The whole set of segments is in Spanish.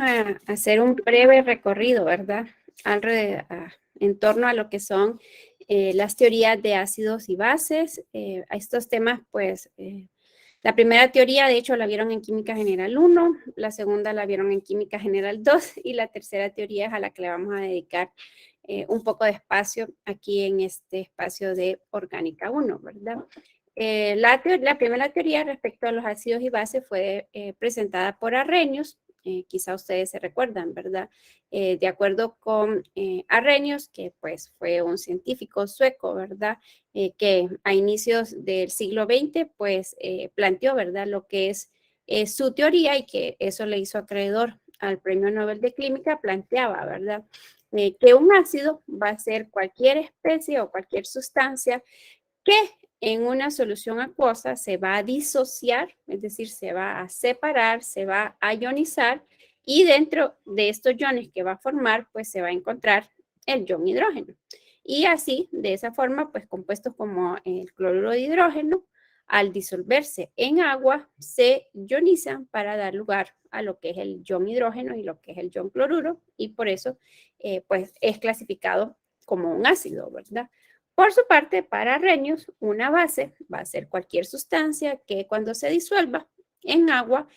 a hacer un breve recorrido, ¿verdad? En torno a lo que son las teorías de ácidos y bases. A estos temas, pues, la primera teoría, de hecho, la vieron en Química General 1, la segunda la vieron en Química General 2 y la tercera teoría es a la que le vamos a dedicar un poco de espacio aquí en este espacio de Orgánica 1, ¿verdad? La primera teoría respecto a los ácidos y bases fue presentada por Arrhenius, quizá ustedes se recuerdan, ¿verdad? De acuerdo con Arrhenius, que pues fue un científico sueco, ¿verdad? Que a inicios del siglo XX, pues planteó, ¿verdad? Lo que es su teoría y que eso le hizo acreedor al Premio Nobel de Química, planteaba, ¿verdad? Que un ácido va a ser cualquier especie o cualquier sustancia que en una solución acuosa se va a disociar, es decir, se va a separar, se va a ionizar y dentro de estos iones que va a formar, pues se va a encontrar el ion hidrógeno. Y así, de esa forma, pues compuestos como el cloruro de hidrógeno, al disolverse en agua, se ionizan para dar lugar a lo que es el ion hidrógeno y lo que es el ion cloruro, y por eso, pues es clasificado como un ácido, ¿verdad? Por su parte, para Arrhenius, una base va a ser cualquier sustancia que cuando se disuelva en agua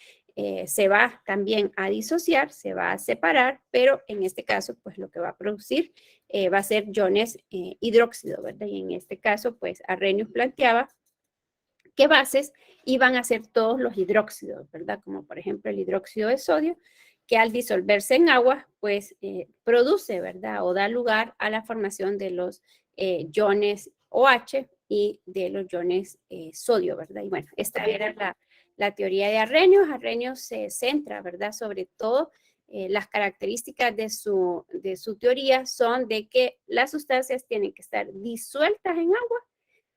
se va también a disociar, se va a separar, pero en este caso, pues lo que va a producir va a ser iones hidróxido, ¿verdad? Y en este caso, pues Arrhenius planteaba que bases iban a ser todos los hidróxidos, ¿verdad? Como por ejemplo el hidróxido de sodio, que al disolverse en agua, pues produce, ¿verdad? O da lugar a la formación de los iones OH y de los iones sodio, ¿verdad? Y bueno, esta era la teoría de Arrhenius. Arrhenius se centra, ¿verdad? Sobre todo las características de su teoría son de que las sustancias tienen que estar disueltas en agua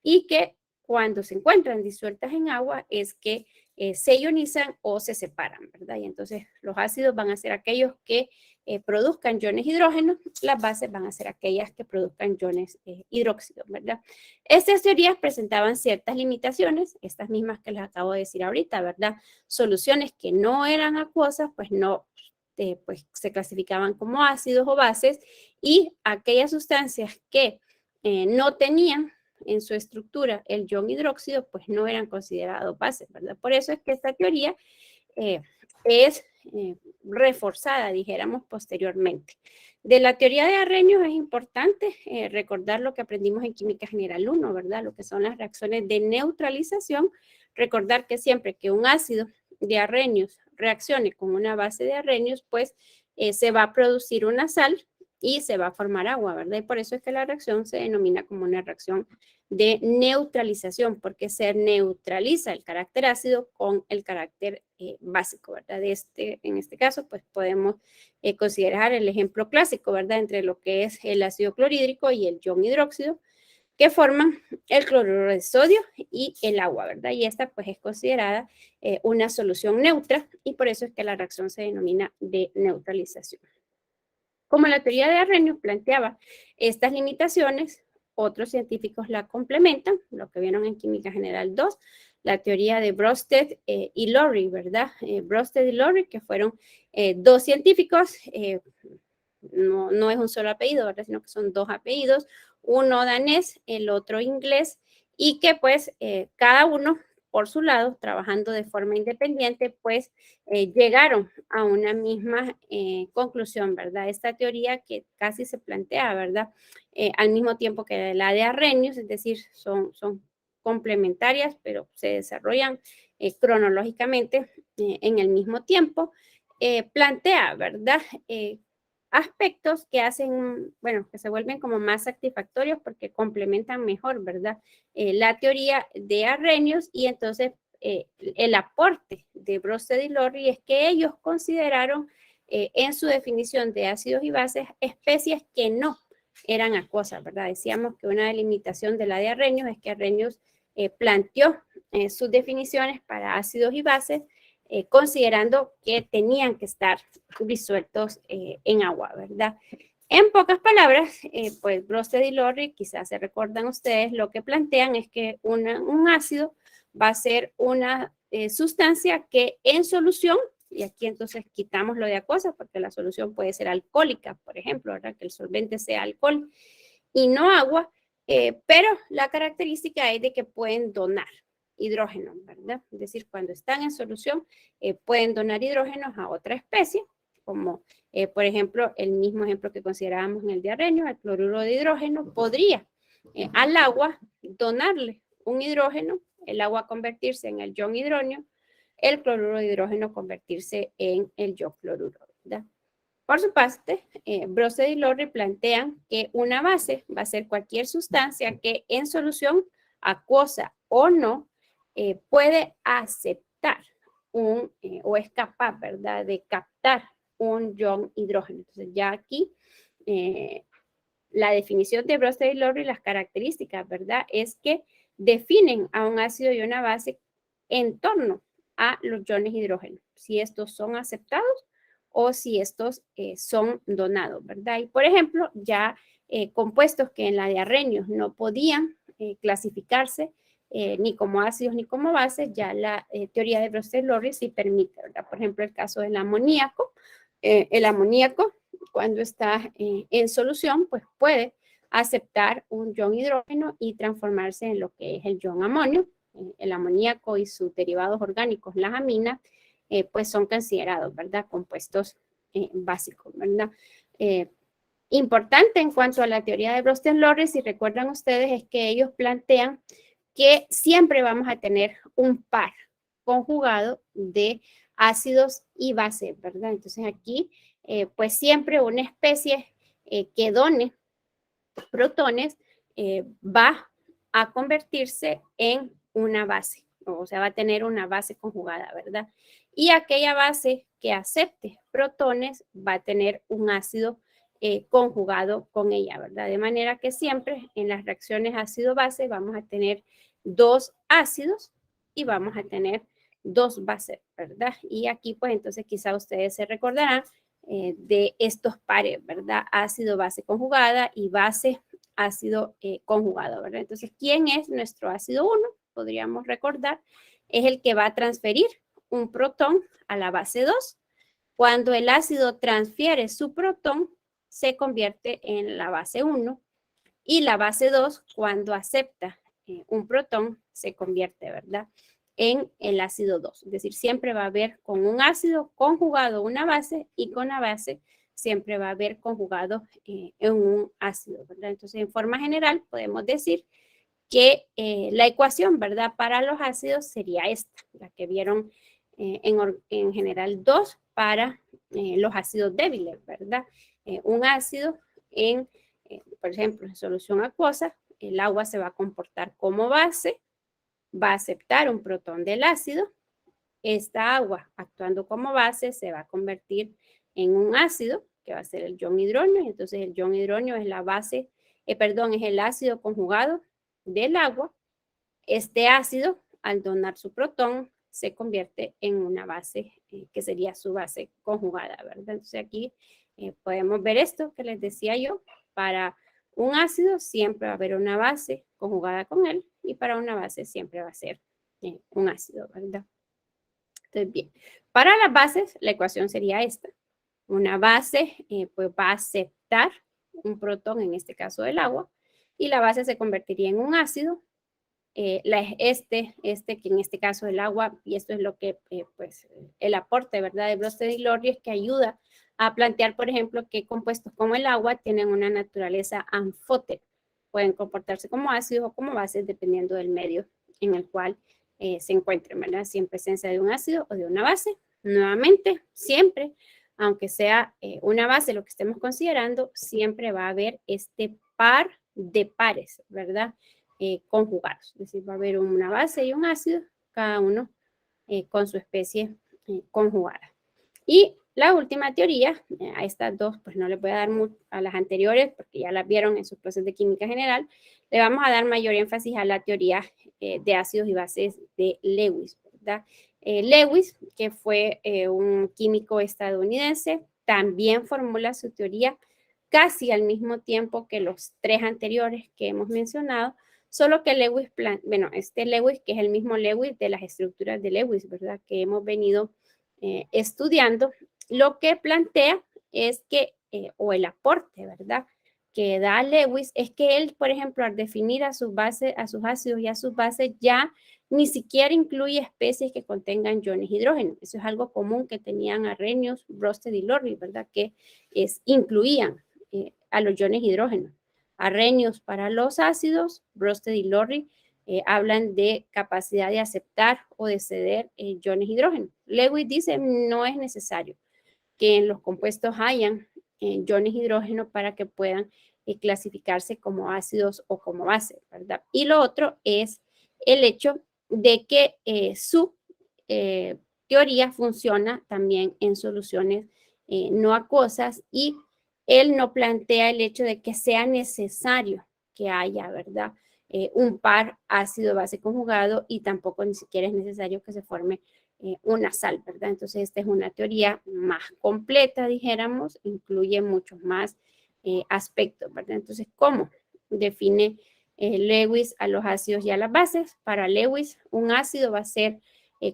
y que cuando se encuentran disueltas en agua es que se ionizan o se separan, ¿verdad? Y entonces los ácidos van a ser aquellos que produzcan iones hidrógenos, las bases van a ser aquellas que produzcan iones hidróxidos, ¿verdad? Estas teorías presentaban ciertas limitaciones, estas mismas que les acabo de decir ahorita, ¿verdad? Soluciones que no eran acuosas, pues no, pues se clasificaban como ácidos o bases, y aquellas sustancias que no tenían en su estructura el ion hidróxido, pues no eran considerados bases, ¿verdad? Por eso es que esta teoría es reforzada, dijéramos, posteriormente. De la teoría de Arrhenius es importante recordar lo que aprendimos en Química General 1, ¿verdad? Lo que son las reacciones de neutralización. Recordar que siempre que un ácido de Arrhenius reaccione con una base de Arrhenius, pues se va a producir una sal y se va a formar agua, ¿verdad? Y por eso es que la reacción se denomina como una reacción de neutralización, porque se neutraliza el carácter ácido con el carácter básico, ¿verdad? En este caso, pues podemos considerar el ejemplo clásico, ¿verdad? Entre lo que es el ácido clorhídrico y el ion hidróxido, que forman el cloruro de sodio y el agua, ¿verdad? Y esta pues es considerada una solución neutra y por eso es que la reacción se denomina de neutralización. Como la teoría de Arrhenius planteaba estas limitaciones, otros científicos la complementan, lo que vieron en Química General 2, la teoría de Brøsted y Lowry, ¿verdad? Brøsted y Lowry, que fueron dos científicos, no es un solo apellido, ¿verdad? Sino que son dos apellidos, uno danés, el otro inglés, y que pues cada uno por su lado, trabajando de forma independiente, pues llegaron a una misma conclusión, ¿verdad? Esta teoría que casi se plantea, ¿verdad? Al mismo tiempo que la de Arrhenius, es decir, son complementarias, pero se desarrollan cronológicamente en el mismo tiempo, plantea, ¿verdad? Aspectos que hacen, bueno, que se vuelven como más satisfactorios porque complementan mejor, ¿verdad? La teoría de Arrhenius y entonces el aporte de Brøsted y Lowry es que ellos consideraron en su definición de ácidos y bases especies que no eran acuosas, ¿verdad? Decíamos que una delimitación de la de Arrhenius es que Arrhenius planteó sus definiciones para ácidos y bases considerando que tenían que estar disueltos en agua, ¿verdad? En pocas palabras, pues Brøsted y Lowry, quizás se recuerdan ustedes, lo que plantean es que un ácido va a ser una sustancia que en solución y aquí entonces quitamos lo de acuosa porque la solución puede ser alcohólica, por ejemplo, ¿verdad? Que el solvente sea alcohol y no agua, pero la característica es de que pueden donar hidrógeno, ¿verdad? Es decir, cuando están en solución, pueden donar hidrógenos a otra especie, como por ejemplo, el mismo ejemplo que considerábamos en el diarrenio, el cloruro de hidrógeno podría al agua donarle un hidrógeno, el agua convertirse en el ion hidrógeno, el cloruro de hidrógeno convertirse en el iocloruro, ¿verdad? Por su parte, Brosted y Lowry plantean que una base va a ser cualquier sustancia que en solución acuosa o no puede aceptar o es capaz, ¿verdad?, de captar un ion hidrógeno. Entonces ya aquí la definición de Brosted y Lowry, las características, ¿verdad?, es que definen a un ácido y una base en torno a los iones hidrógeno, si estos son aceptados o si estos son donados, ¿verdad? Y por ejemplo, ya compuestos que en la de Arrhenius no podían clasificarse ni como ácidos ni como bases, ya la teoría de Brosted-Lowry sí permite, ¿verdad? Por ejemplo, el caso del amoníaco. El amoníaco, cuando está en solución, pues puede aceptar un ion hidrógeno y transformarse en lo que es el ion amonio. El amoníaco y sus derivados orgánicos, las aminas, pues son considerados, ¿verdad?, compuestos básicos, ¿verdad? Importante en cuanto a la teoría de Brosted-Lowry, si recuerdan ustedes, es que ellos plantean que siempre vamos a tener un par conjugado de ácidos y bases, ¿verdad? Entonces aquí, pues siempre una especie que done protones va a convertirse en una base, o sea, va a tener una base conjugada, ¿verdad? Y aquella base que acepte protones va a tener un ácido conjugado con ella, ¿verdad? De manera que siempre en las reacciones ácido-base vamos a tener dos ácidos y vamos a tener dos bases, ¿verdad? Y aquí, pues entonces quizá ustedes se recordarán de estos pares, ¿verdad? Ácido-base conjugada y base ácido conjugado, ¿verdad? Entonces, ¿quién es nuestro ácido 1? Podríamos recordar, es el que va a transferir un protón a la base 2. Cuando el ácido transfiere su protón, se convierte en la base 1 y la base 2, cuando acepta un protón, se convierte, ¿verdad?, en el ácido 2. Es decir, siempre va a haber con un ácido conjugado una base y con la base siempre va a haber conjugado en un ácido, ¿verdad? Entonces, en forma general, podemos decir que la ecuación, ¿verdad?, para los ácidos sería esta, la que vieron en general 2 para los ácidos débiles, ¿verdad? Un ácido por ejemplo, en solución acuosa, el agua se va a comportar como base, va a aceptar un protón del ácido. Esta agua, actuando como base, se va a convertir en un ácido, que va a ser el ion hidrógeno, y entonces el ion hidrógeno es la base, es el ácido conjugado del agua. Este ácido, al donar su protón, se convierte en una base que sería su base conjugada, ¿verdad? Entonces aquí podemos ver esto que les decía yo. Para un ácido siempre va a haber una base conjugada con él y para una base siempre va a ser un ácido, ¿verdad? Entonces, bien, para las bases la ecuación sería esta. Una base pues va a aceptar un protón, en este caso del agua, y la base se convertiría en un ácido. Que en este caso el agua, y esto es lo que, pues, el aporte, ¿verdad?, de Brosted y Lowry es que ayuda a plantear, por ejemplo, que compuestos como el agua tienen una naturaleza anfótera. Pueden comportarse como ácidos o como bases dependiendo del medio en el cual se encuentren, ¿verdad? Si en presencia de un ácido o de una base. Nuevamente, siempre, aunque sea una base lo que estemos considerando, siempre va a haber este par de pares, ¿verdad?, conjugados. Es decir, va a haber una base y un ácido, cada uno con su especie conjugada. Y la última teoría, a estas dos, pues no les voy a dar mucho a las anteriores, porque ya las vieron en sus clases de química general, le vamos a dar mayor énfasis a la teoría de ácidos y bases de Lewis, ¿verdad? Lewis, que fue un químico estadounidense, también formula su teoría casi al mismo tiempo que los tres anteriores que hemos mencionado, solo que Lewis, Lewis, que es el mismo Lewis de las estructuras de Lewis, ¿verdad?, que hemos venido estudiando, lo que plantea es que, o el aporte, ¿verdad?, que da Lewis es que él, por ejemplo, al definir a sus ácidos y a sus bases, ya ni siquiera incluye especies que contengan iones hidrógeno. Eso es algo común que tenían Arrhenius, Brøsted y Lorry, ¿verdad?, que incluían a los iones hidrógeno. Arrhenius para los ácidos, Brøsted y Lorry hablan de capacidad de aceptar o de ceder iones hidrógeno. Lewis dice no es necesario que en los compuestos hayan iones hidrógeno para que puedan clasificarse como ácidos o como base, ¿verdad? Y lo otro es el hecho de que su teoría funciona también en soluciones no acuosas y él no plantea el hecho de que sea necesario que haya, ¿verdad?, un par ácido-base conjugado y tampoco ni siquiera es necesario que se forme una sal, ¿verdad? Entonces, esta es una teoría más completa, dijéramos, incluye muchos más aspectos, ¿verdad? Entonces, ¿cómo define Lewis a los ácidos y a las bases? Para Lewis, un ácido va a ser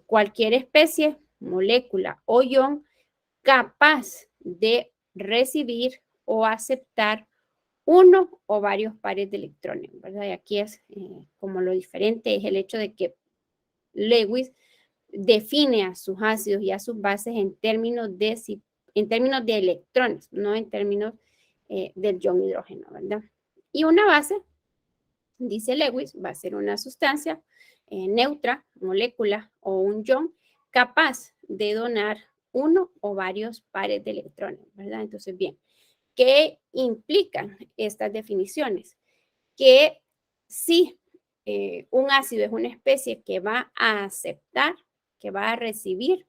cualquier especie, molécula o ion capaz de recibir o aceptar uno o varios pares de electrones, ¿verdad? Y aquí es como lo diferente, es el hecho de que Lewis define a sus ácidos y a sus bases en términos de electrones, no en términos del ion hidrógeno, ¿verdad? Y una base, dice Lewis, va a ser una sustancia neutra, molécula o un ion capaz de donar uno o varios pares de electrones, ¿verdad? Entonces, bien, ¿qué implican estas definiciones? Que si un ácido es una especie que va a aceptar, que va a recibir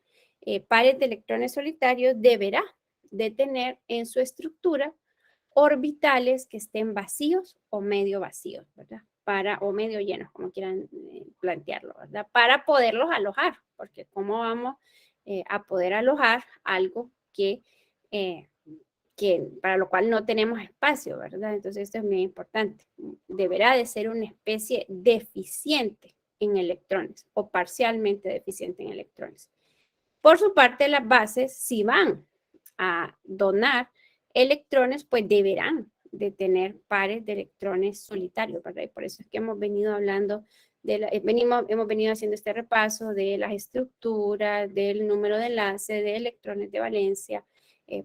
pares de electrones solitarios, deberá de tener en su estructura orbitales que estén vacíos o medio vacíos, ¿verdad? O medio llenos, como quieran plantearlo, ¿verdad? Para poderlos alojar, porque ¿cómo vamos a poder alojar algo que para lo cual no tenemos espacio, ¿verdad? Entonces esto es muy importante. Deberá de ser una especie deficiente en electrones o parcialmente deficiente en electrones. Por su parte, las bases, si van a donar electrones, pues deberán de tener pares de electrones solitarios, ¿verdad? Y por eso es que hemos venido hablando, hemos venido haciendo este repaso de las estructuras, del número de enlace, de electrones de valencia,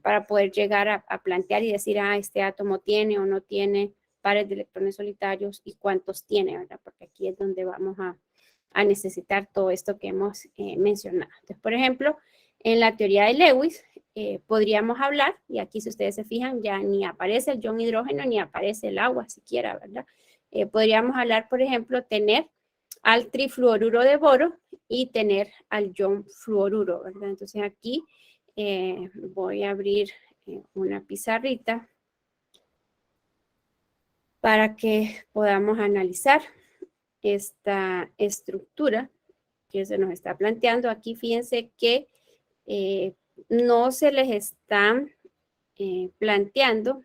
para poder llegar a plantear y decir, este átomo tiene o no tiene pares de electrones solitarios y cuántos tiene, ¿verdad? Porque aquí es donde vamos a necesitar todo esto que hemos mencionado. Entonces, por ejemplo, en la teoría de Lewis, podríamos hablar, y aquí si ustedes se fijan, ya ni aparece el ion hidrógeno ni aparece el agua siquiera, ¿verdad? Podríamos hablar, por ejemplo, tener al trifluoruro de boro y tener al ion fluoruro, ¿verdad? Entonces aquí voy a abrir una pizarrita para que podamos analizar esta estructura que se nos está planteando. Aquí fíjense que no se les está planteando.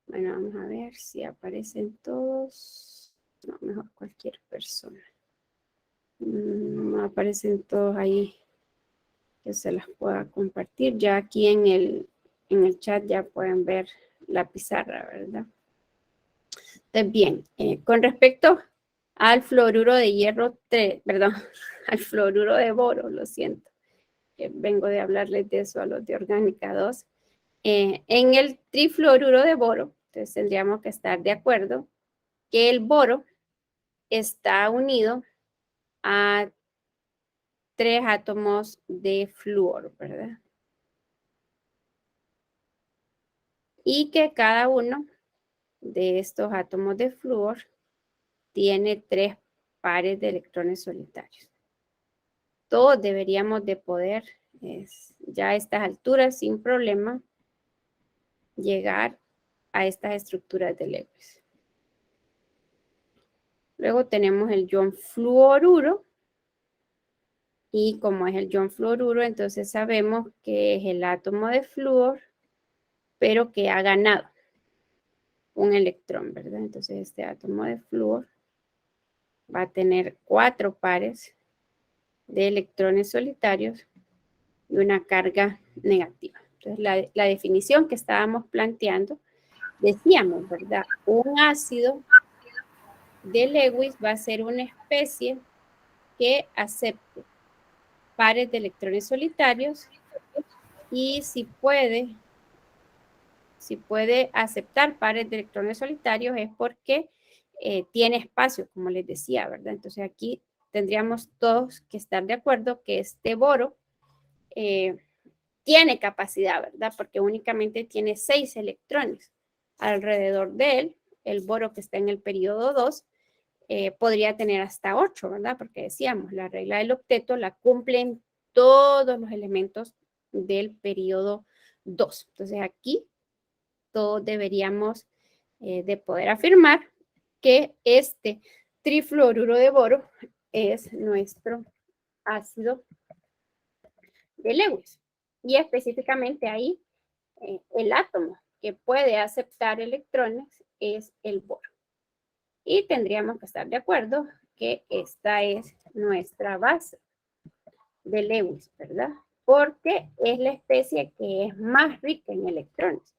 Bueno, vamos a ver si aparecen todos. No, mejor cualquier persona. No aparecen todos ahí que se las pueda compartir. Ya aquí en el chat ya pueden ver la pizarra, ¿verdad? Entonces, bien, con respecto al fluoruro de hierro 3, perdón, al fluoruro de boro, lo siento, que vengo de hablarles de eso a los de Orgánica 2. En el trifluoruro de boro, entonces tendríamos que estar de acuerdo que el boro está unido a 3 átomos de flúor, ¿verdad? Y que cada uno de estos átomos de flúor tiene 3 pares de electrones solitarios. Todos deberíamos de poder, ya a estas alturas, sin problema, llegar a estas estructuras de Lewis. Luego tenemos el ion fluoruro. Y como es el ion fluoruro, entonces sabemos que es el átomo de flúor, pero que ha ganado un electrón, ¿verdad? Entonces este átomo de flúor va a tener 4 pares de electrones solitarios de una carga negativa. Entonces, la definición que estábamos planteando, decíamos, ¿verdad? Un ácido de Lewis va a ser una especie que acepte pares de electrones solitarios y si puede aceptar pares de electrones solitarios es porque tiene espacio, como les decía, ¿verdad? Entonces aquí tendríamos todos que estar de acuerdo que este boro tiene capacidad, ¿verdad? Porque únicamente tiene 6 electrones alrededor de él. El boro que está en el periodo 2 podría tener hasta 8, ¿verdad? Porque decíamos, la regla del octeto la cumplen todos los elementos del periodo 2. Entonces aquí todos deberíamos de poder afirmar que este trifluoruro de boro es nuestro ácido de Lewis. Y específicamente ahí el átomo que puede aceptar electrones es el boro. Y tendríamos que estar de acuerdo que esta es nuestra base de Lewis, ¿verdad? Porque es la especie que es más rica en electrones.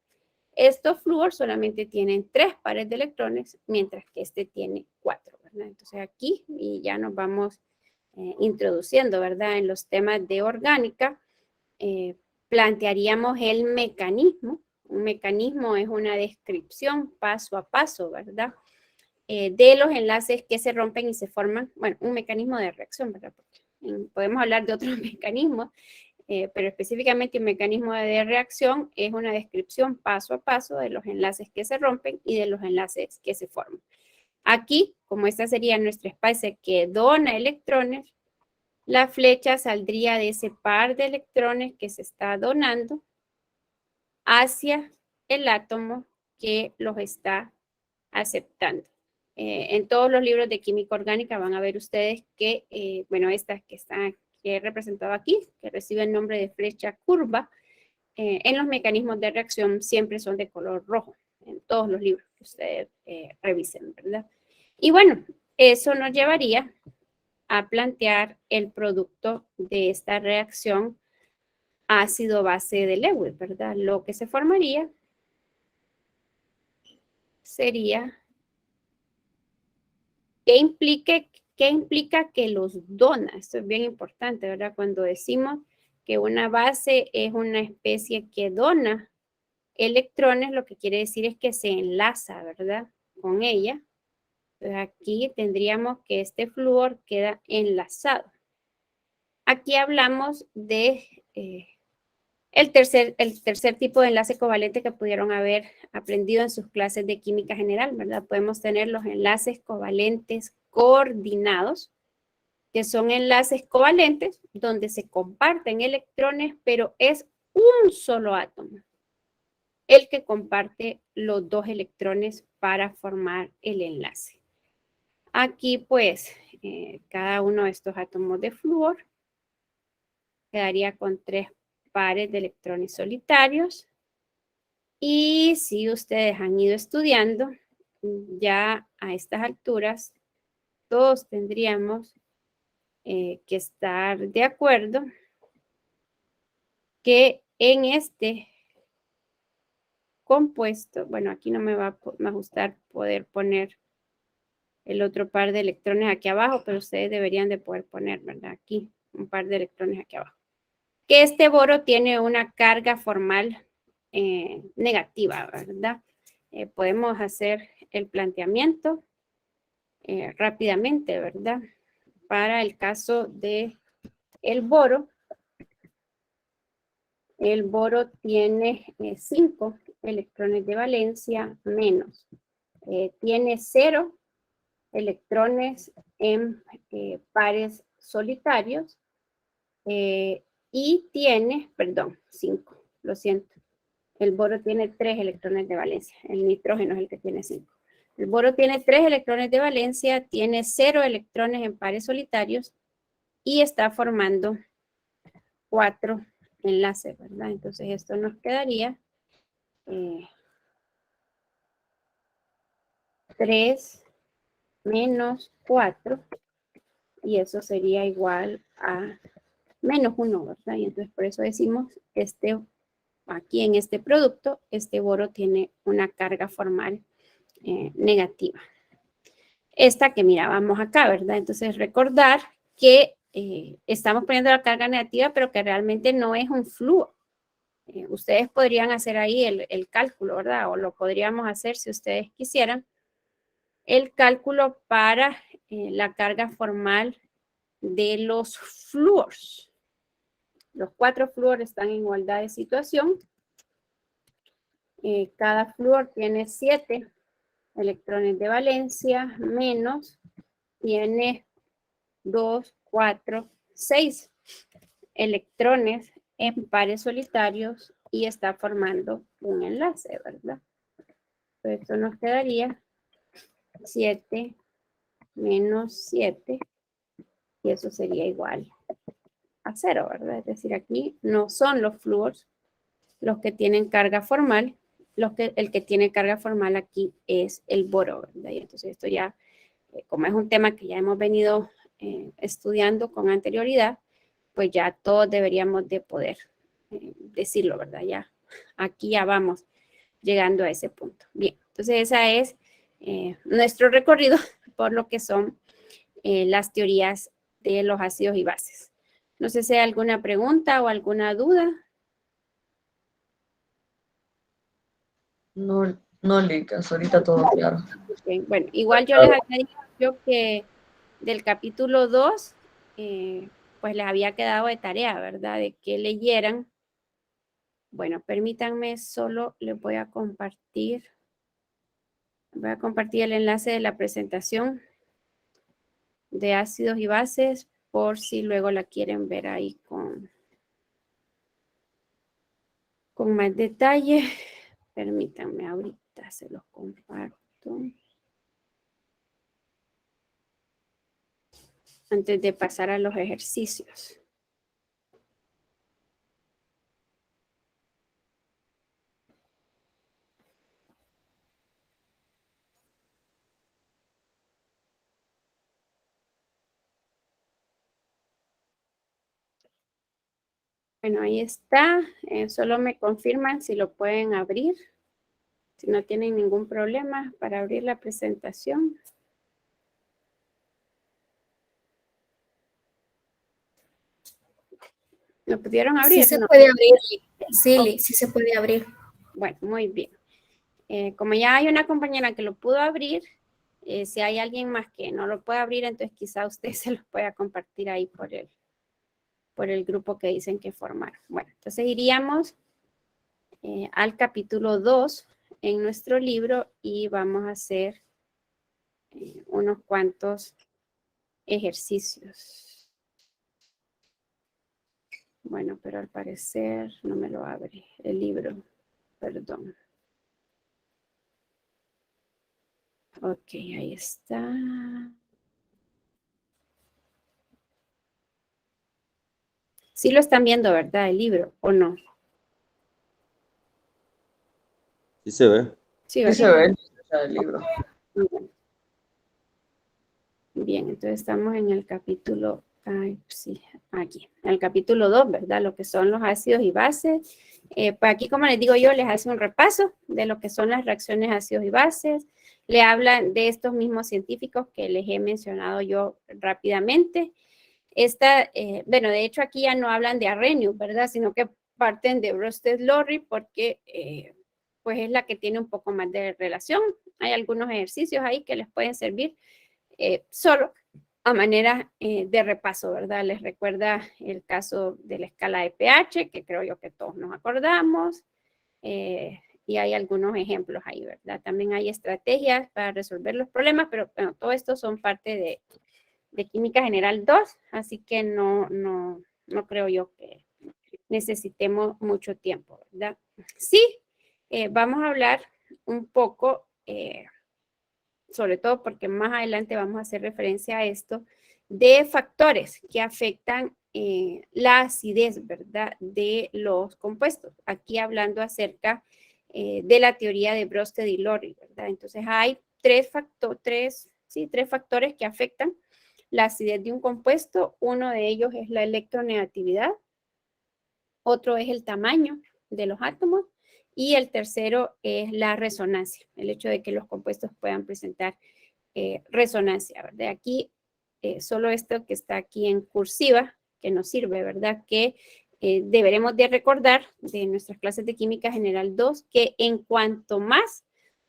Estos flúor solamente tienen 3 pares de electrones, mientras que este tiene 4, ¿verdad? Entonces aquí, y ya nos vamos introduciendo, ¿verdad? En los temas de orgánica, plantearíamos el mecanismo. Un mecanismo es una descripción paso a paso, ¿verdad? De los enlaces que se rompen y se forman, bueno, un mecanismo de reacción, ¿verdad? Porque podemos hablar de otros mecanismos, pero específicamente un mecanismo de reacción es una descripción paso a paso de los enlaces que se rompen y de los enlaces que se forman. Aquí, como esta sería nuestra especie que dona electrones, la flecha saldría de ese par de electrones que se está donando hacia el átomo que los está aceptando. En todos los libros de química orgánica van a ver ustedes que, bueno, estas que están que he representado aquí, que reciben el nombre de flecha curva, en los mecanismos de reacción siempre son de color rojo, en todos los libros que ustedes revisen, ¿verdad? Y bueno, eso nos llevaría a plantear el producto de esta reacción ácido-base de Lewis, ¿verdad? Lo que se formaría sería ¿qué implica que los dona? Esto es bien importante, ¿verdad? Cuando decimos que una base es una especie que dona electrones, lo que quiere decir es que se enlaza, ¿verdad? Con ella. Entonces aquí tendríamos que este flúor queda enlazado. Aquí hablamos de el tercer tipo de enlace covalente que pudieron haber aprendido en sus clases de química general, ¿verdad? Podemos tener los enlaces covalentes coordinados, que son enlaces covalentes donde se comparten electrones, pero es un solo átomo el que comparte los 2 electrones para formar el enlace. Aquí, pues, cada uno de estos átomos de flúor quedaría con 3 pares de electrones solitarios. Y si ustedes han ido estudiando, ya a estas alturas, todos tendríamos que estar de acuerdo que en este compuesto, bueno, aquí no me va a ajustar poder poner el otro par de electrones aquí abajo, pero ustedes deberían de poder poner, ¿verdad? Aquí, un par de electrones aquí abajo. Que este boro tiene una carga formal negativa, ¿verdad? Podemos hacer el planteamiento rápidamente, ¿verdad? Para el caso de el boro tiene 5 electrones de valencia menos. Tiene 0 electrones en pares solitarios y tiene, perdón, 5, lo siento. El boro tiene 3 electrones de valencia. El nitrógeno es el que tiene 5. El boro tiene 3 electrones de valencia, tiene 0 electrones en pares solitarios y está formando 4 enlaces, ¿verdad? Entonces esto nos quedaría 3 menos 4 y eso sería igual a menos 1, ¿verdad? Y entonces por eso decimos, aquí en este producto, este boro tiene una carga formal negativa. Esta que mirábamos acá, ¿verdad? Entonces recordar que estamos poniendo la carga negativa, pero que realmente no es un flúor. Ustedes podrían hacer ahí el cálculo, ¿verdad? O lo podríamos hacer si ustedes quisieran. El cálculo para la carga formal de los flúors. Los 4 flúor están en igualdad de situación. Cada flúor tiene 7 electrones de valencia, menos tiene 2, 4, 6 electrones en pares solitarios y está formando un enlace, ¿verdad? Pues esto nos quedaría 7 menos 7 y eso sería igual a 0, ¿verdad? Es decir, aquí no son los flúors los que tienen carga formal, el que tiene carga formal aquí es el boro, ¿verdad? Y entonces esto ya, como es un tema que ya hemos venido estudiando con anterioridad, pues ya todos deberíamos de poder decirlo, ¿verdad? Ya, aquí ya vamos llegando a ese punto. Bien, entonces esa es nuestro recorrido por lo que son las teorías de los ácidos y bases. No sé si hay alguna pregunta o alguna duda. No, no, Licas, ahorita todo claro. Okay. Bueno, igual yo les había dicho que del capítulo 2, pues les había quedado de tarea, ¿verdad? De que leyeran. Bueno, permítanme, solo les voy a compartir el enlace de la presentación de ácidos y bases por si luego la quieren ver ahí con más detalle. Permítanme, ahorita se los comparto. Antes de pasar a los ejercicios. Bueno, ahí está. Solo me confirman si lo pueden abrir. Si no tienen ningún problema para abrir la presentación. ¿Lo pudieron abrir? Sí se No. puede abrir. Sí, sí se puede abrir. Bueno, muy bien. Como ya hay una compañera que lo pudo abrir, si hay alguien más que no lo puede abrir, entonces quizá usted se lo pueda compartir ahí por el grupo que dicen que formaron. Bueno, entonces iríamos al capítulo 2 en nuestro libro y vamos a hacer unos cuantos ejercicios. Bueno, pero al parecer no me lo abre el libro, perdón. Ok, ahí está. Sí lo están viendo, ¿verdad? El libro, ¿o no? Sí se ve. Sí, Sí se ve el libro. Bien, entonces estamos en el capítulo, sí, aquí, en el capítulo 2, ¿verdad? Lo que son los ácidos y bases. Pues aquí, como les digo yo, les hace un repaso de lo que son las reacciones ácidos y bases. Le hablan de estos mismos científicos que les he mencionado yo rápidamente. Bueno, de hecho aquí ya no hablan de Arrhenius, ¿verdad? Sino que parten de Brøsted-Lowry porque pues es la que tiene un poco más de relación. Hay algunos ejercicios ahí que les pueden servir solo a manera de repaso, ¿verdad? Les recuerda el caso de la escala de pH, que creo yo que todos nos acordamos, y hay algunos ejemplos ahí, ¿verdad? También hay estrategias para resolver los problemas, pero bueno, todo esto son parte de Química General 2, así que no creo yo que necesitemos mucho tiempo, ¿verdad? Sí, vamos a hablar un poco, sobre todo porque más adelante vamos a hacer referencia a esto, de factores que afectan la acidez, ¿verdad?, de los compuestos. Aquí hablando acerca de la teoría de Brøsted y Lowry, ¿verdad? Entonces hay tres factores que afectan la acidez de un compuesto, uno de ellos es la electronegatividad, otro es el tamaño de los átomos y el tercero es la resonancia, el hecho de que los compuestos puedan presentar resonancia, ¿verdad? Aquí, solo esto que está aquí en cursiva, que nos sirve, ¿verdad? Que deberemos de recordar de nuestras clases de Química General 2, que en cuanto más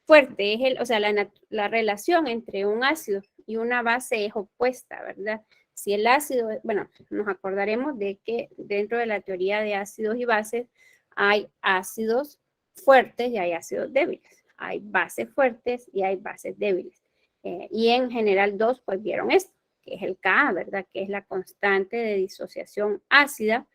fuerte es o sea, la relación entre un ácido y una base es opuesta, ¿verdad? Si el ácido, bueno, nos acordaremos de que dentro de la teoría de ácidos y bases hay ácidos fuertes y hay ácidos débiles. Hay bases fuertes y hay bases débiles. Y en general 2, pues vieron esto, que es el Ka, ¿verdad? Que es la constante de disociación ácida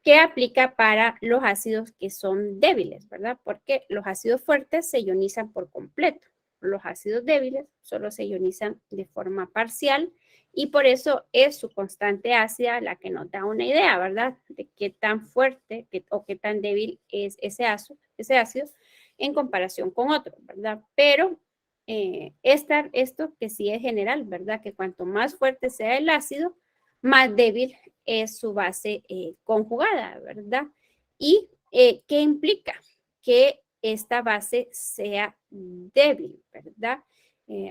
que aplica para los ácidos que son débiles, ¿verdad? Porque los ácidos fuertes se ionizan por completo. Los ácidos débiles solo se ionizan de forma parcial y por eso es su constante ácida la que nos da una idea, ¿verdad? De qué tan fuerte o qué tan débil es ese ácido en comparación con otro, ¿verdad? Pero esto que sí es general, ¿verdad? Que cuanto más fuerte sea el ácido, más débil es su base conjugada, ¿verdad? ¿Y qué implica? Que esta base sea débil, ¿verdad?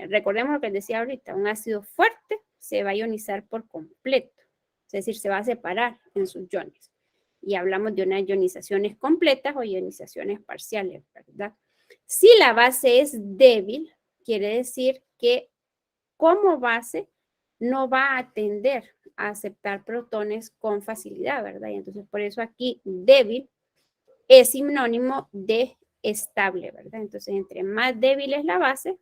Recordemos lo que les decía ahorita, un ácido fuerte se va a ionizar por completo, es decir, se va a separar en sus iones. Y hablamos de unas ionizaciones completas o ionizaciones parciales, ¿verdad? Si la base es débil, quiere decir que como base no va a tender a aceptar protones con facilidad, ¿verdad? Y entonces por eso aquí débil es sinónimo de estable, ¿verdad? Entonces entre más débil es la base,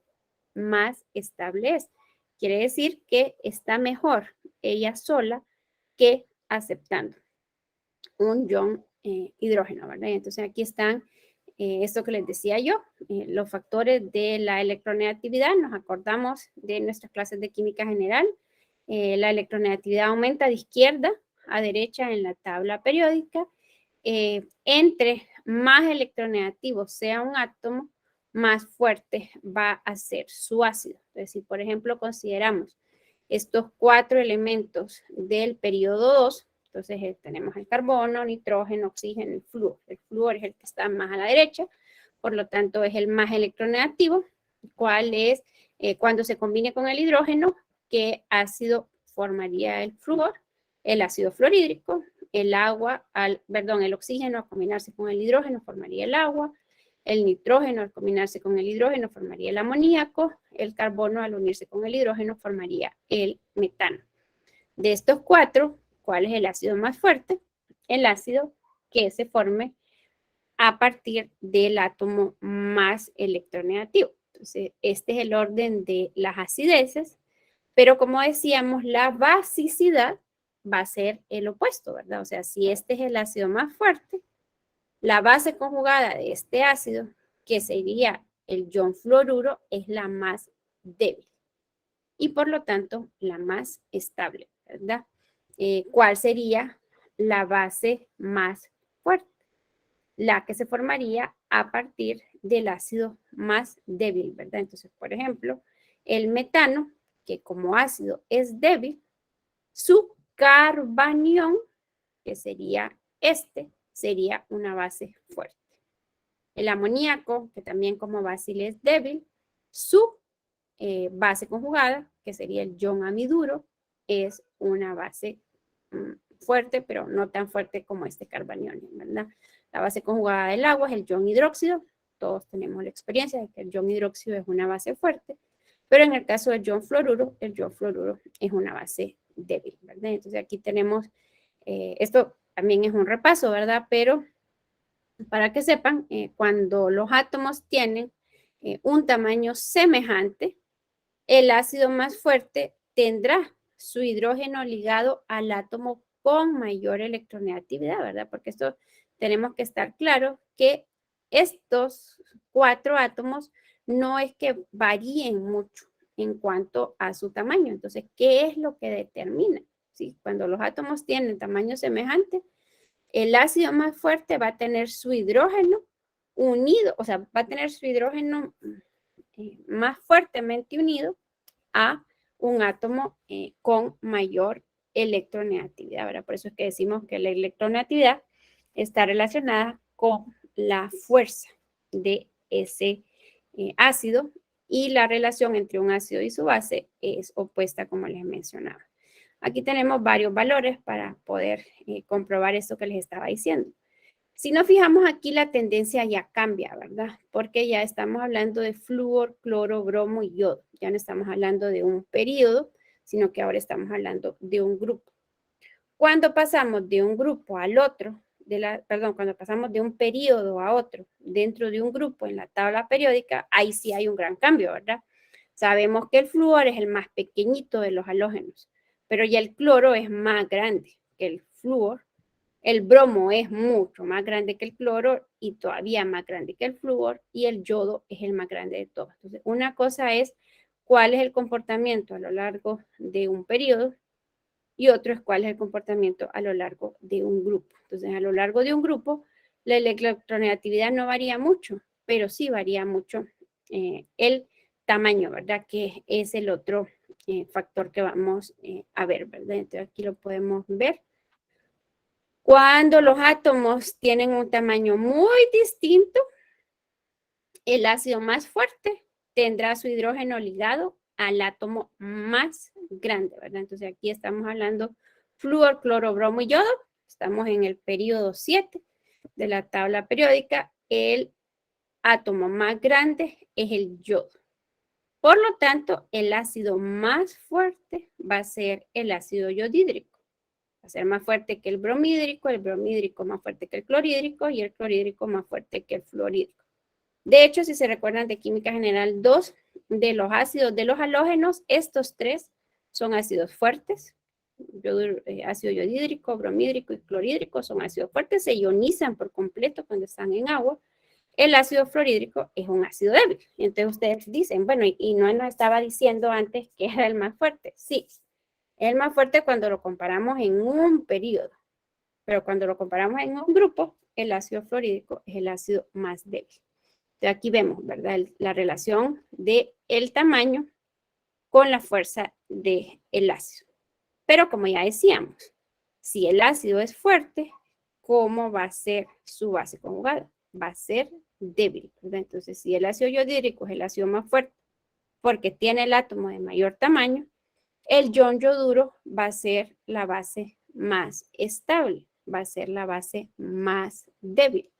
más estable es. Quiere decir que está mejor ella sola que aceptando un ion hidrógeno, ¿verdad? Y entonces aquí están esto que les decía yo, los factores de la electronegatividad. Nos acordamos de nuestras clases de química general. La electronegatividad aumenta de izquierda a derecha en la tabla periódica. Entre más electronegativo sea un átomo, más fuerte va a ser su ácido. Entonces, si por ejemplo consideramos estos 4 elementos del periodo 2, entonces tenemos el carbono, nitrógeno, oxígeno, el flúor. El flúor es el que está más a la derecha, por lo tanto es el más electronegativo. ¿Cuál es? Cuando se combine con el hidrógeno, ¿qué ácido formaría el flúor? El ácido fluorhídrico. El oxígeno al combinarse con el hidrógeno formaría el agua. El nitrógeno al combinarse con el hidrógeno formaría el amoníaco. El carbono al unirse con el hidrógeno formaría el metano. De estos 4, ¿cuál es el ácido más fuerte? El ácido que se forme a partir del átomo más electronegativo. Entonces, este es el orden de las acideces, pero como decíamos, la basicidad va a ser el opuesto, ¿verdad? O sea, si este es el ácido más fuerte, la base conjugada de este ácido, que sería el ion fluoruro, es la más débil y por lo tanto la más estable, ¿verdad? ¿Cuál sería la base más fuerte? La que se formaría a partir del ácido más débil, ¿verdad? Entonces, por ejemplo, el metano, que como ácido es débil, su carbanión, que sería sería una base fuerte. El amoníaco, que también como base es débil, su base conjugada, que sería el ion amiduro, es una base fuerte, pero no tan fuerte como este carbanión, ¿verdad? La base conjugada del agua es el ion hidróxido. Todos tenemos la experiencia de que el ion hidróxido es una base fuerte, pero en el caso del ion fluoruro, el ion fluoruro es una base débil, ¿verdad? Entonces aquí tenemos, esto también es un repaso, ¿verdad? Pero para que sepan, cuando los átomos tienen un tamaño semejante, el ácido más fuerte tendrá su hidrógeno ligado al átomo con mayor electronegatividad, ¿verdad? Porque esto tenemos que estar claros que estos 4 átomos no es que varíen mucho en cuanto a su tamaño. Entonces, ¿qué es lo que determina? ¿Sí? Cuando los átomos tienen tamaño semejante, el ácido más fuerte va a tener su hidrógeno unido, o sea, va a tener su hidrógeno más fuertemente unido a un átomo con mayor electronegatividad, ¿verdad? Por eso es que decimos que la electronegatividad está relacionada con la fuerza de ese ácido, y la relación entre un ácido y su base es opuesta, como les mencionaba. Aquí tenemos varios valores para poder comprobar esto que les estaba diciendo. Si nos fijamos aquí, la tendencia ya cambia, ¿verdad? Porque ya estamos hablando de flúor, cloro, bromo y yodo. Ya no estamos hablando de un periodo, sino que ahora estamos hablando de un grupo. Cuando pasamos de un grupo al otro, cuando pasamos de un periodo a otro dentro de un grupo en la tabla periódica, ahí sí hay un gran cambio, ¿verdad? Sabemos que el flúor es el más pequeñito de los halógenos, pero ya el cloro es más grande que el flúor. El bromo es mucho más grande que el cloro y todavía más grande que el flúor, y el yodo es el más grande de todos. Entonces, una cosa es cuál es el comportamiento a lo largo de un periodo, y otro es cuál es el comportamiento a lo largo de un grupo. Entonces, a lo largo de un grupo, la electronegatividad no varía mucho, pero sí varía mucho el tamaño, ¿verdad? Que es el otro factor que vamos a ver, ¿verdad? Entonces, aquí lo podemos ver. Cuando los átomos tienen un tamaño muy distinto, el ácido más fuerte tendrá su hidrógeno ligado al átomo más grande, ¿verdad? Entonces aquí estamos hablando flúor, cloro, bromo y yodo. Estamos en el periodo 7 de la tabla periódica. El átomo más grande es el yodo. Por lo tanto, el ácido más fuerte va a ser el ácido yodídrico. Va a ser más fuerte que el bromídrico más fuerte que el clorhídrico y el clorhídrico más fuerte que el fluorhídrico. De hecho, si se recuerdan de química general, 2 de los ácidos de los halógenos, estos 3 son ácidos fuertes. Ácido yodídrico, bromídrico y clorhídrico son ácidos fuertes, se ionizan por completo cuando están en agua. El ácido fluorhídrico es un ácido débil. Entonces ustedes dicen, bueno, y no nos estaba diciendo antes que era el más fuerte. Sí, es el más fuerte cuando lo comparamos en un periodo, pero cuando lo comparamos en un grupo, el ácido fluorhídrico es el ácido más débil. Entonces aquí vemos, ¿verdad? La relación del tamaño con la fuerza del ácido. Pero como ya decíamos, si el ácido es fuerte, ¿cómo va a ser su base conjugada? Va a ser débil, ¿verdad? Entonces, si el ácido yodídrico es el ácido más fuerte porque tiene el átomo de mayor tamaño, el ion yoduro va a ser la base más estable, va a ser la base más débil.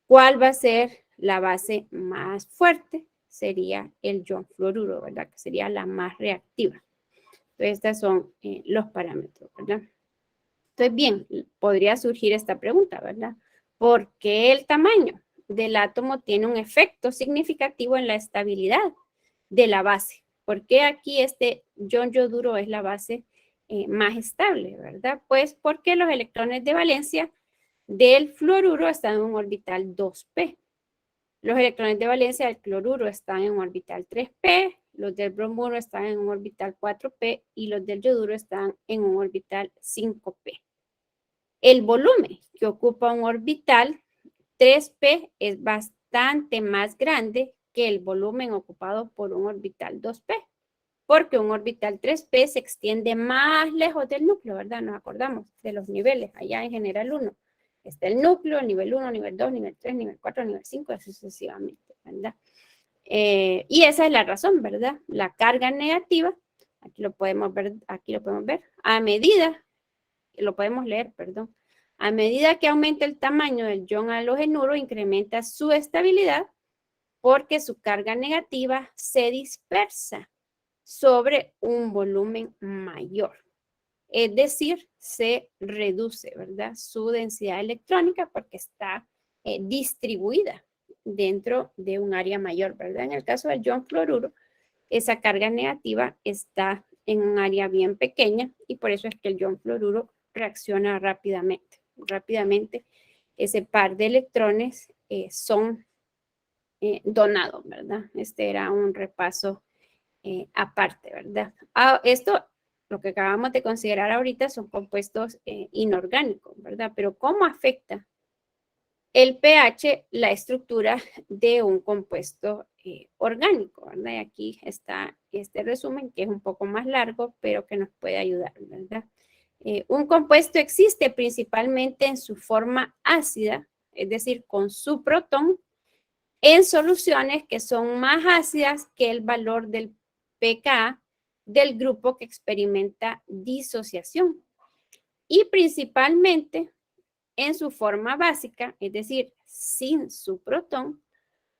¿Cuál va a ser la base más fuerte? Sería el ion fluoruro, ¿verdad? Que sería la más reactiva. Entonces, estos son los parámetros, ¿verdad? Entonces, bien, podría surgir esta pregunta, ¿verdad? ¿Por qué el tamaño del átomo tiene un efecto significativo en la estabilidad de la base? ¿Por qué aquí este ion yoduro es la base más estable, ¿verdad? Pues porque los electrones de valencia del fluoruro están en un orbital 2p. Los electrones de valencia del cloruro están en un orbital 3p, los del bromuro están en un orbital 4p y los del yoduro están en un orbital 5p. El volumen que ocupa un orbital 3p es bastante más grande que el volumen ocupado por un orbital 2p, porque un orbital 3p se extiende más lejos del núcleo, ¿verdad? Nos acordamos de los niveles, allá en general 1. Está el núcleo, nivel 1, nivel 2, nivel 3, nivel 4, nivel 5, así sucesivamente, ¿verdad? Y esa es la razón, ¿verdad? La carga negativa, aquí lo podemos ver, a medida, lo podemos leer, perdón, a medida que aumenta el tamaño del ion halogenuro, incrementa su estabilidad porque su carga negativa se dispersa sobre un volumen mayor. Es decir, se reduce, ¿verdad? Su densidad electrónica porque está distribuida dentro de un área mayor, ¿verdad? En el caso del ion fluoruro, esa carga negativa está en un área bien pequeña y por eso es que el ion fluoruro reacciona rápidamente. Rápidamente ese par de electrones son donados, ¿verdad? Este era un repaso aparte, ¿verdad? Esto, lo que acabamos de considerar ahorita son compuestos inorgánicos, ¿verdad? Pero ¿cómo afecta el pH, la estructura de un compuesto orgánico, ¿verdad? Y aquí está este resumen que es un poco más largo, pero que nos puede ayudar, ¿verdad? Un compuesto existe principalmente en su forma ácida, es decir, con su protón, en soluciones que son más ácidas que el valor del pKa del grupo que experimenta disociación. Y principalmente en su forma básica, es decir, sin su protón,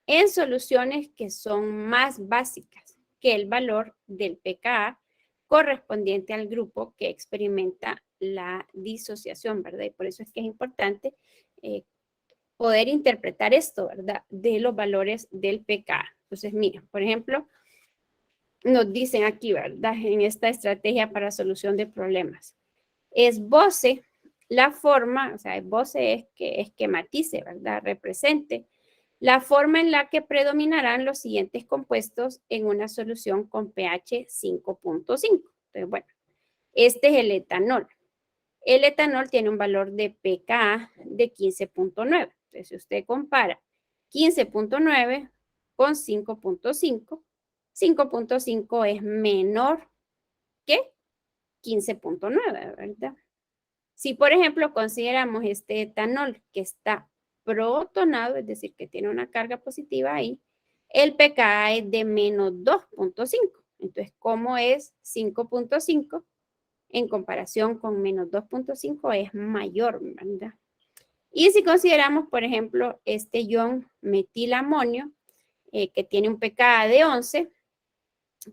en soluciones que son más básicas que el valor del pKa correspondiente al grupo que experimenta la disociación, ¿verdad? Y por eso es que es importante poder interpretar esto, ¿verdad? De los valores del pKa. Entonces, miren, por ejemplo, nos dicen aquí, ¿verdad? En esta estrategia para solución de problemas. Esboce la forma, o sea, esboce es que esquematice, ¿verdad? Represente la forma en la que predominarán los siguientes compuestos en una solución con pH 5.5. Entonces, bueno, este es el etanol. El etanol tiene un valor de pKa de 15.9. Entonces, si usted compara 15.9 con 5.5, 5.5 es menor que 15.9, ¿verdad? Si, por ejemplo, consideramos este etanol que está protonado, es decir, que tiene una carga positiva ahí, el pKa es de menos 2.5. Entonces, ¿cómo es 5.5? En comparación con menos 2.5 es mayor, ¿verdad? Y si consideramos, por ejemplo, este ion metilamonio, que tiene un pKa de 11,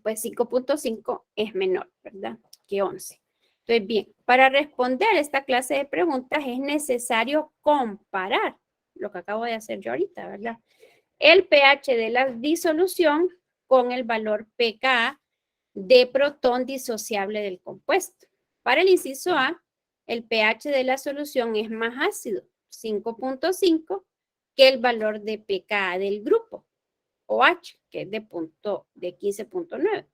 pues 5.5 es menor, ¿verdad? Que 11. Entonces, bien, para responder esta clase de preguntas es necesario comparar lo que acabo de hacer yo ahorita, ¿verdad? El pH de la disolución con el valor pKa de protón disociable del compuesto. Para el inciso A, el pH de la solución es más ácido, 5.5, que el valor de pKa del grupo, OH, que es de 15.9.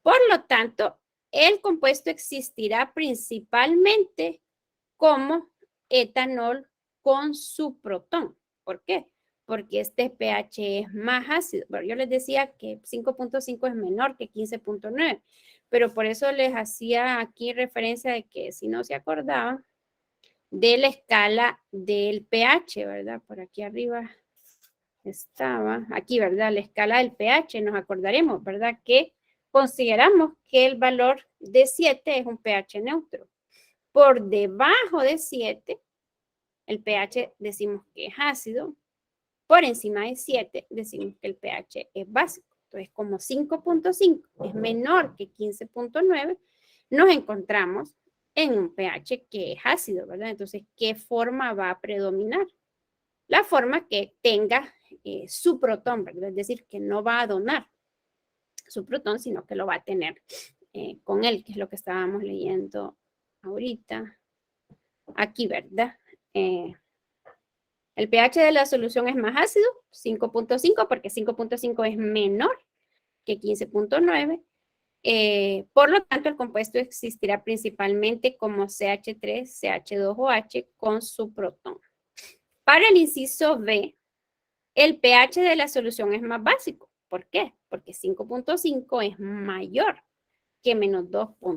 Por lo tanto, el compuesto existirá principalmente como etanol con su protón. ¿Por qué? Porque este pH es más ácido. Bueno, yo les decía que 5.5 es menor que 15.9, pero por eso les hacía aquí referencia de que si no se acordaban de la escala del pH, ¿verdad? Por aquí arriba estaba, aquí, ¿verdad? La escala del pH, nos acordaremos, ¿verdad? Que consideramos que el valor de 7 es un pH neutro. Por debajo de 7, el pH decimos que es ácido. Por encima de 7, decimos que el pH es básico. Entonces, como 5.5 es menor que 15.9, nos encontramos en un pH que es ácido, ¿verdad? Entonces, ¿qué forma va a predominar? La forma que tenga su protón, ¿verdad? Es decir, que no va a donar su protón, sino que lo va a tener con él, que es lo que estábamos leyendo ahorita. Aquí, ¿verdad? El pH de la solución es más ácido, 5.5, porque 5.5 es menor que 15.9. Por lo tanto, el compuesto existirá principalmente como CH3, CH2OH con su protón. Para el inciso B, el pH de la solución es más básico. ¿Por qué? Porque 5.5 es mayor que menos 2.5.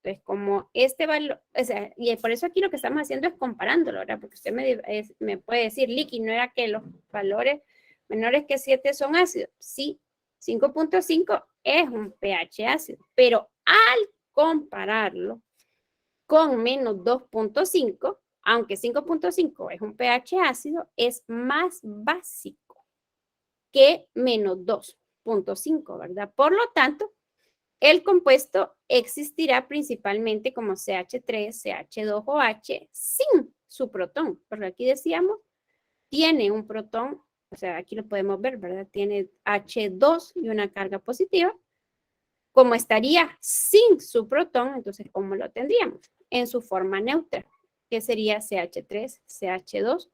Entonces, como este valor, o sea, y por eso aquí lo que estamos haciendo es comparándolo, ¿verdad? Porque usted me puede decir, Licky, ¿no era que los valores menores que 7 son ácidos? Sí, 5.5 es un pH ácido, pero al compararlo con menos 2.5, aunque 5.5 es un pH ácido, es más básico que menos 2.5, ¿verdad? Por lo tanto, el compuesto existirá principalmente como CH3, CH2OH sin su protón, porque aquí decíamos, tiene un protón, o sea, aquí lo podemos ver, ¿verdad? Tiene H2 y una carga positiva. Como estaría sin su protón, entonces, ¿cómo lo tendríamos? En su forma neutra, que sería CH3, CH2,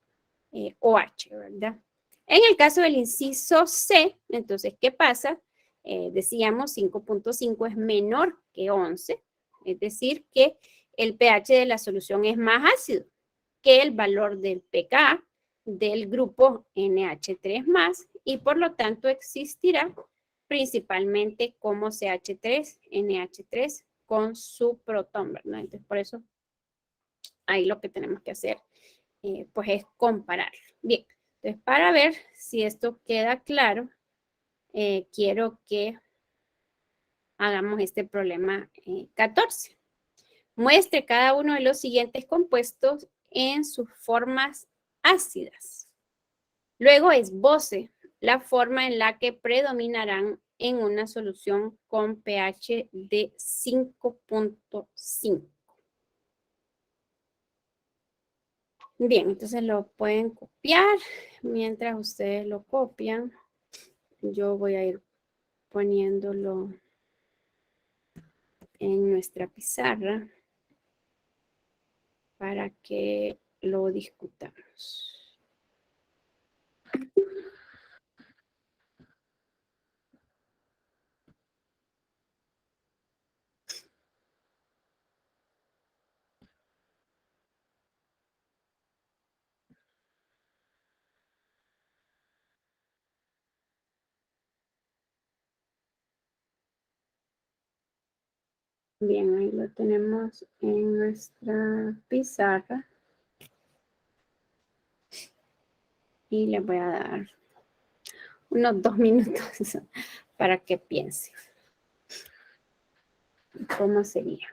OH, ¿verdad? En el caso del inciso C, entonces, ¿qué pasa? Decíamos 5.5 es menor que 11, es decir, que el pH de la solución es más ácido que el valor del pKa del grupo NH3+, y por lo tanto existirá principalmente como CH3, NH3 con su protón, ¿verdad? Entonces, por eso ahí lo que tenemos que hacer pues es comparar. Bien, entonces para ver si esto queda claro, quiero que hagamos este problema 14. Muestre cada uno de los siguientes compuestos en sus formas ácidas. Luego esboce la forma en la que predominarán en una solución con pH de 5.5. Bien, entonces lo pueden copiar. Mientras ustedes lo copian, yo voy a ir poniéndolo en nuestra pizarra para que lo discutamos. Bien, ahí lo tenemos en nuestra pizarra. Y le voy a dar unos 2 minutos para que piense. ¿Cómo sería?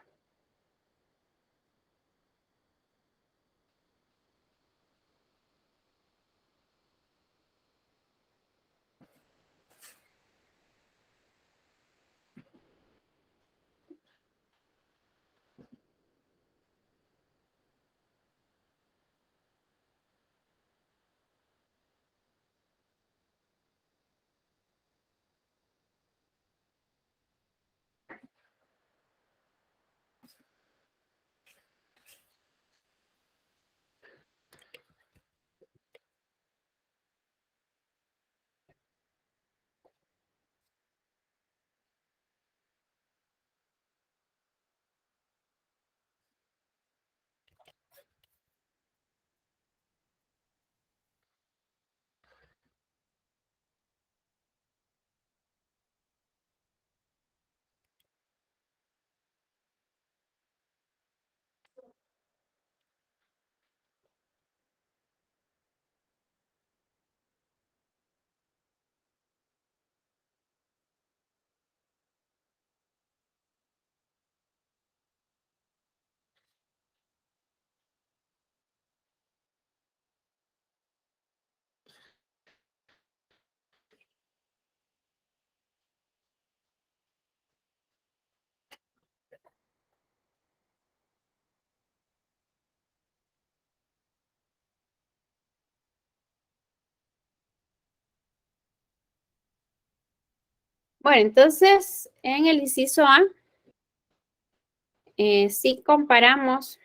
Bueno, entonces en el inciso A, si comparamos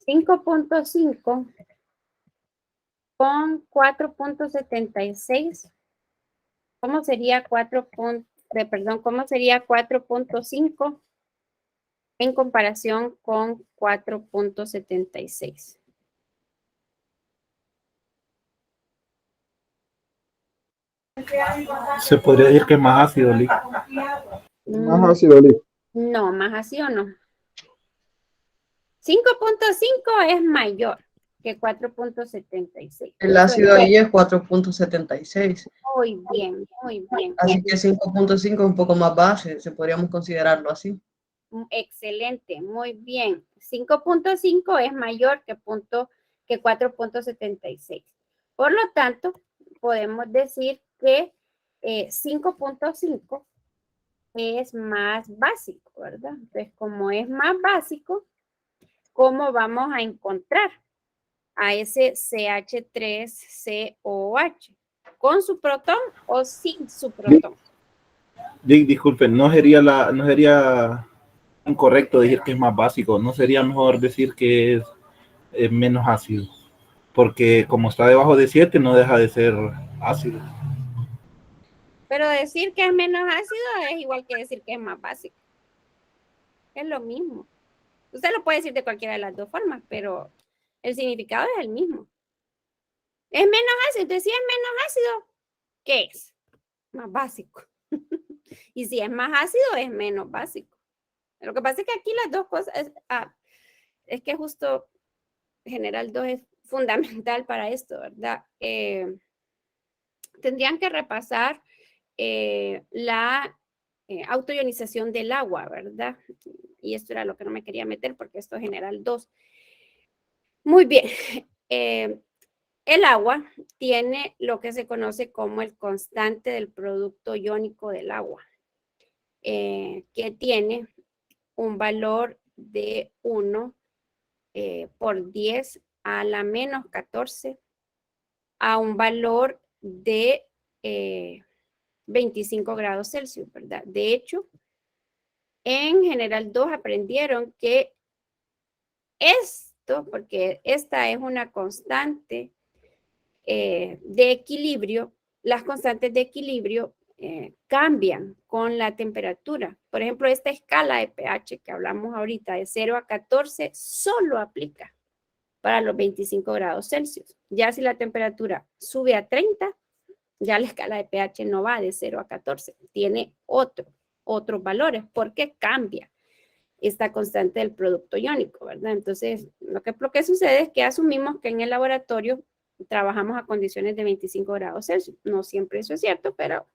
5.5 con 4.76, ¿cómo sería 4.5 en comparación con 4.76? Se podría decir que es más ácido, Lee. Más ácido, Lee. No, más así o no. 5.5 es mayor que 4.76. El ácido ahí es 4.76. Muy bien, muy bien. Así que 5.5 es un poco más base, se podríamos considerarlo así. Excelente, muy bien. 5.5 es mayor que 4.76. Por lo tanto, podemos decir que 5.5 es más básico, ¿verdad? Entonces, como es más básico, ¿cómo vamos a encontrar a ese CH3COH? ¿Con su protón o sin su protón? Disculpen, no sería incorrecto decir que es más básico, no sería mejor decir que es menos ácido, porque como está debajo de 7 no deja de ser ácido. Pero decir que es menos ácido es igual que decir que es más básico. Es lo mismo. Usted lo puede decir de cualquiera de las dos formas, pero el significado es el mismo. Es menos ácido. Entonces, si es menos ácido, ¿qué es? Más básico. Y si es más ácido, es menos básico. Lo que pasa es que aquí las dos cosas, es que justo general 2 es fundamental para esto, ¿verdad? Tendrían que repasar la autoionización del agua, ¿verdad? Y esto era lo que no me quería meter porque esto es general 2. Muy bien. El agua tiene lo que se conoce como el constante del producto iónico del agua, que tiene un valor de 1 por 10 a la menos 14 a un valor de 25 grados Celsius, ¿verdad? De hecho, en general 2 aprendieron que esto, porque esta es una constante de equilibrio, las constantes de equilibrio cambian con la temperatura. Por ejemplo, esta escala de pH que hablamos ahorita de 0 a 14 solo aplica para los 25 grados Celsius. Ya si la temperatura sube a 30, ya la escala de pH no va de 0 a 14, tiene otros valores porque cambia esta constante del producto iónico, ¿verdad? Entonces, lo que sucede es que asumimos que en el laboratorio trabajamos a condiciones de 25 grados Celsius. No siempre eso es cierto, pero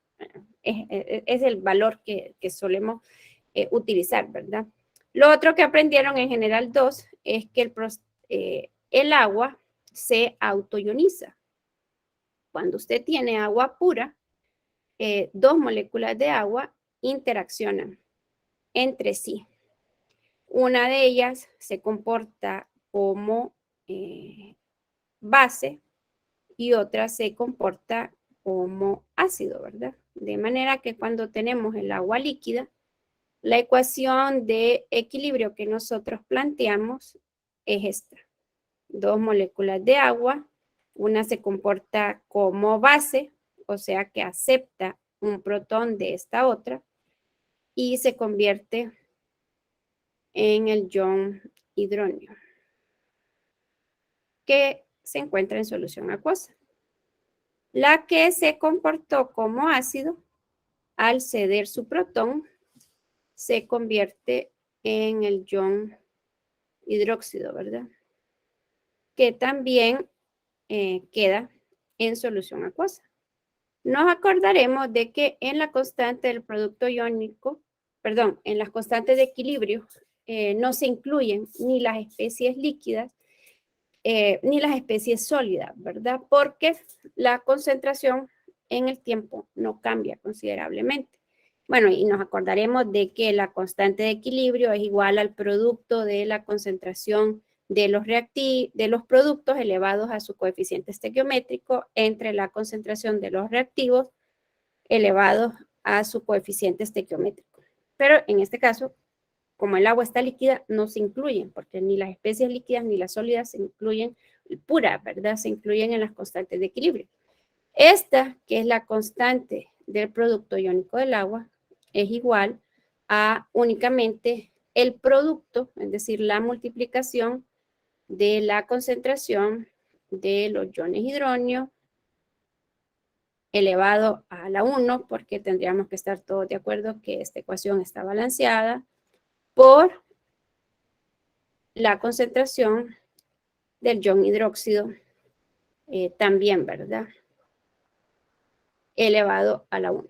es el valor que solemos utilizar, ¿verdad? Lo otro que aprendieron en general 2 es que el agua se autoioniza. Cuando usted tiene agua pura, 2 moléculas de agua interaccionan entre sí. Una de ellas se comporta como base y otra se comporta como ácido, ¿verdad? De manera que cuando tenemos el agua líquida, la ecuación de equilibrio que nosotros planteamos es esta. 2 moléculas de agua, una se comporta como base, o sea que acepta un protón de esta otra y se convierte en el ion hidróneo, que se encuentra en solución acuosa. La que se comportó como ácido, al ceder su protón, se convierte en el ion hidróxido, ¿verdad? Que también queda en solución acuosa. Nos acordaremos de que en la constante del producto iónico, perdón, en las constantes de equilibrio, no se incluyen ni las especies líquidas ni las especies sólidas, ¿verdad? Porque la concentración en el tiempo no cambia considerablemente. Bueno, y nos acordaremos de que la constante de equilibrio es igual al producto de la concentración de los productos elevados a su coeficiente estequiométrico entre la concentración de los reactivos elevados a su coeficiente estequiométrico. Pero en este caso, como el agua está líquida, no se incluyen, porque ni las especies líquidas ni las sólidas se incluyen pura, ¿verdad? Se incluyen en las constantes de equilibrio. Esta, que es la constante del producto iónico del agua, es igual a únicamente el producto, es decir, la multiplicación de la concentración de los iones hidróneo elevado a la 1, porque tendríamos que estar todos de acuerdo que esta ecuación está balanceada, por la concentración del ion hidróxido también, ¿verdad? Elevado a la 1.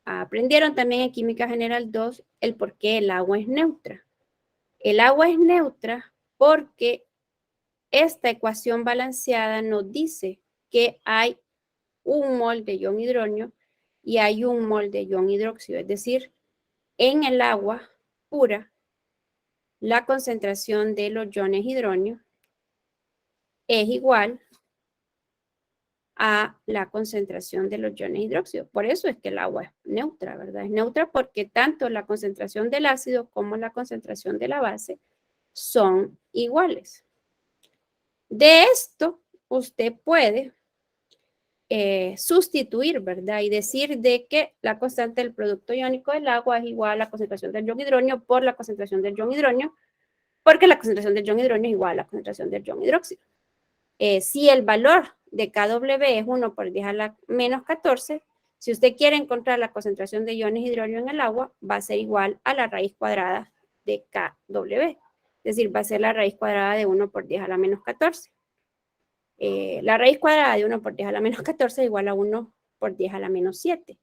Aprendieron también en Química General 2 el por qué el agua es neutra. El agua es neutra porque esta ecuación balanceada nos dice que hay 1 mol de ion hidróneo y hay 1 mol de ion hidróxido. Es decir, en el agua pura, la concentración de los iones hidróneo es igual a la concentración de los iones hidróxido. Por eso es que el agua es neutra, ¿verdad? Es neutra porque tanto la concentración del ácido como la concentración de la base son iguales. De esto, usted puede sustituir, ¿verdad? Y decir de que la constante del producto iónico del agua es igual a la concentración del ion hidróneo por la concentración del ion hidróneo, porque la concentración del ion hidrógeno es igual a la concentración del ion hidróxido. Si el valor de KW es 1 por 10 a la menos 14, si usted quiere encontrar la concentración de iones hidrógeno en el agua, va a ser igual a la raíz cuadrada de KW. Es decir, va a ser la raíz cuadrada de 1 por 10 a la menos 14. La raíz cuadrada de 1 por 10 a la menos 14 es igual a 1 por 10 a la menos 7.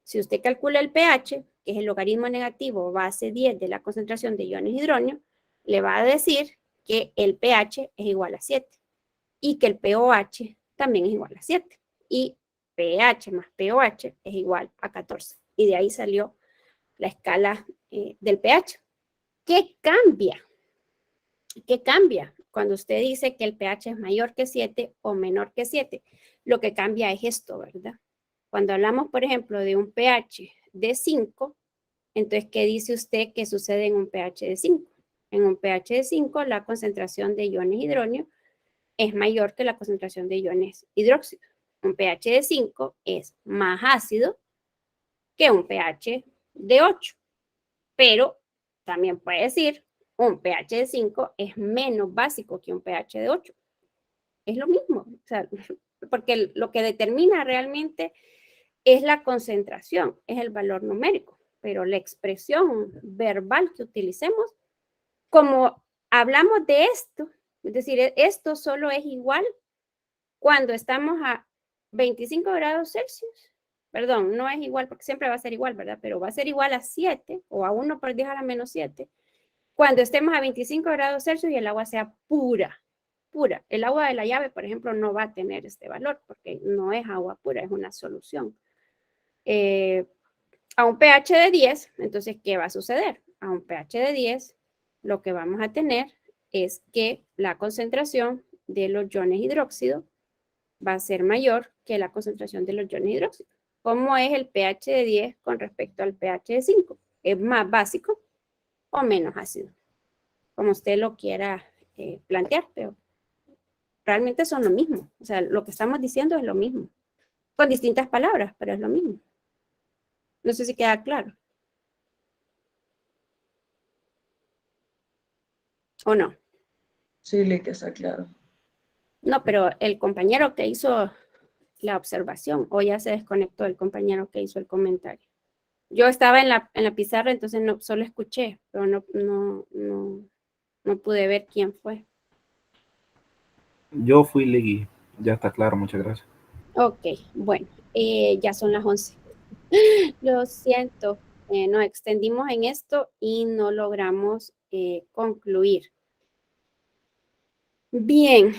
Si usted calcula el pH, que es el logaritmo negativo base 10 de la concentración de iones hidrógeno, le va a decir que el pH es igual a 7 y que el pOH también es igual a 7. Y pH más pOH es igual a 14. Y de ahí salió la escala del pH. ¿Qué cambia? ¿Qué cambia cuando usted dice que el pH es mayor que 7 o menor que 7? Lo que cambia es esto, ¿verdad? Cuando hablamos, por ejemplo, de un pH de 5, entonces, ¿qué dice usted que sucede en un pH de 5? En un pH de 5, la concentración de iones hidrógeno es mayor que la concentración de iones hidróxido. Un pH de 5 es más ácido que un pH de 8. Pero también puede decir, un pH de 5 es menos básico que un pH de 8. Es lo mismo, o sea, porque lo que determina realmente es la concentración, es el valor numérico, pero la expresión verbal que utilicemos, como hablamos de esto, es decir, esto solo es igual cuando estamos a 25 grados Celsius. Perdón, no es igual porque siempre va a ser igual, ¿verdad? Pero va a ser igual a 7 o a 1 por 10 a la menos 7 cuando estemos a 25 grados Celsius y el agua sea pura. El agua de la llave, por ejemplo, no va a tener este valor porque no es agua pura, es una solución. A un pH de 10, entonces, ¿qué va a suceder? A un pH de 10, lo que vamos a tener es que la concentración de los iones hidróxido va a ser mayor que la concentración de los iones hidróxido. ¿Cómo es el pH de 10 con respecto al pH de 5? ¿Es más básico o menos ácido? Como usted lo quiera plantear, pero realmente son lo mismo. O sea, lo que estamos diciendo es lo mismo. Con distintas palabras, pero es lo mismo. No sé si queda claro. ¿O no? Sí, le que está claro. No, pero el compañero que hizo la observación, o ya se desconectó el compañero que hizo el comentario. Yo estaba en la pizarra, entonces no, solo escuché, pero no pude ver quién fue. Yo fui Legui. Ya está claro, muchas gracias. Ok, bueno, ya son las 11. Lo siento, nos extendimos en esto y no logramos concluir. Bien,